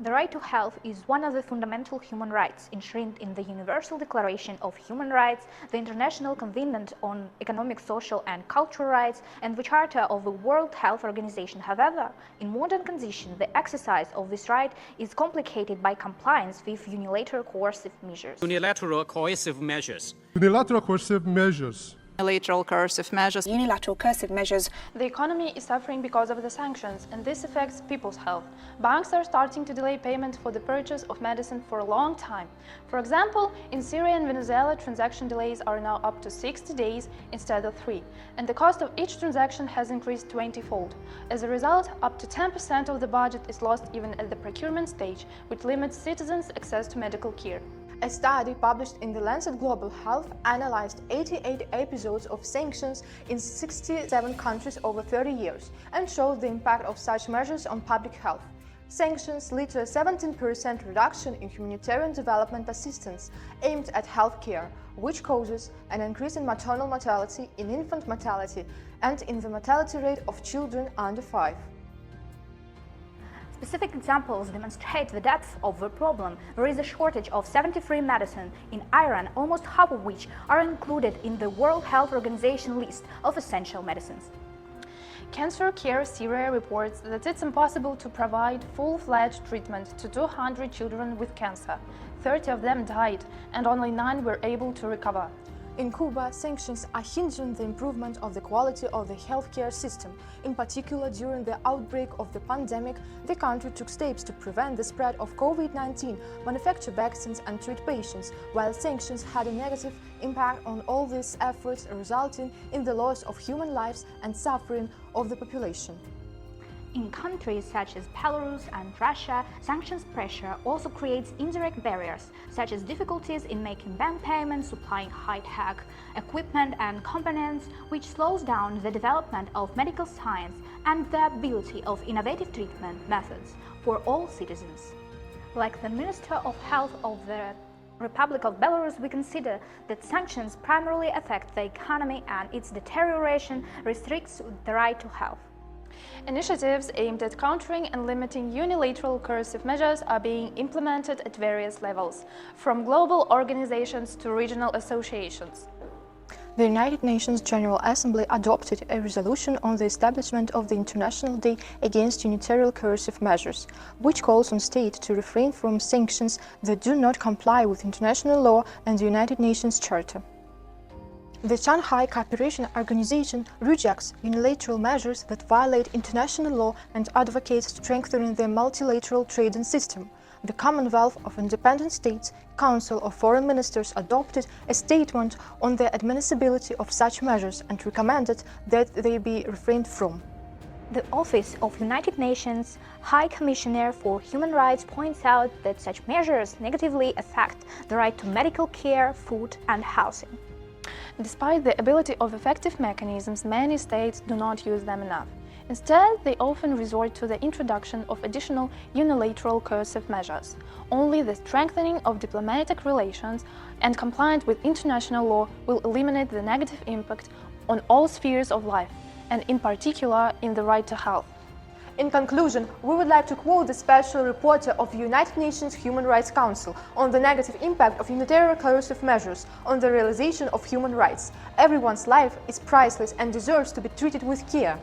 The right to health is one of the fundamental human rights enshrined in the Universal Declaration of Human Rights, the International Covenant on Economic, Social and Cultural Rights, and the Charter of the World Health Organization. However, in modern conditions, the exercise of this right is complicated by compliance with unilateral coercive measures. Unilateral coercive measures. Unilateral coercive measures. Unilateral coercive measures. Unilateral coercive measures. The economy is suffering because of the sanctions, and this affects people's health. Banks are starting to delay payment for the purchase of medicine for a long time. For example, in Syria and Venezuela, transaction delays are now up to 60 days instead of 3, and the cost of each transaction has increased 20-fold. As a result, up to 10% of the budget is lost even at the procurement stage, which limits citizens' access to medical care. A study published in The Lancet Global Health analyzed 88 episodes of sanctions in 67 countries over 30 years and showed the impact of such measures on public health. Sanctions lead to a 17% reduction in humanitarian development assistance aimed at health care, which causes an increase in maternal mortality, in infant mortality, and in the mortality rate of children under 5. Specific examples demonstrate the depth of the problem. There is a shortage of 73 medicines in Iran, almost half of which are included in the World Health Organization list of essential medicines. Cancer Care Syria reports that it's impossible to provide full-fledged treatment to 200 children with cancer. 30 of them died, and only 9 were able to recover. In Cuba, sanctions are hindering the improvement of the quality of the healthcare system. In particular, during the outbreak of the pandemic, the country took steps to prevent the spread of COVID-19, manufacture vaccines and treat patients, while sanctions had a negative impact on all these efforts, resulting in the loss of human lives and suffering of the population. In countries such as Belarus and Russia, sanctions pressure also creates indirect barriers, such as difficulties in making bank payments, supplying high-tech equipment and components, which slows down the development of medical science and the ability of innovative treatment methods for all citizens. Like the Minister of Health of the Republic of Belarus, we consider that sanctions primarily affect the economy and its deterioration restricts the right to health. Initiatives aimed at countering and limiting unilateral coercive measures are being implemented at various levels, from global organizations to regional associations. The United Nations General Assembly adopted a resolution on the establishment of the International Day Against Unilateral Coercive Measures, which calls on states to refrain from sanctions that do not comply with international law and the United Nations Charter. The Shanghai Cooperation Organization rejects unilateral measures that violate international law and advocates strengthening the multilateral trading system. The Commonwealth of Independent States Council of Foreign Ministers adopted a statement on the admissibility of such measures and recommended that they be refrained from. The Office of United Nations High Commissioner for Human Rights points out that such measures negatively affect the right to medical care, food and housing. Despite the ability of effective mechanisms, many states do not use them enough. Instead, they often resort to the introduction of additional unilateral coercive measures. Only the strengthening of diplomatic relations and compliance with international law will eliminate the negative impact on all spheres of life, and in particular in the right to health. In conclusion, we would like to quote the Special Rapporteur of the United Nations Human Rights Council on the negative impact of unilateral coercive measures on the realization of human rights. Everyone's life is priceless and deserves to be treated with care.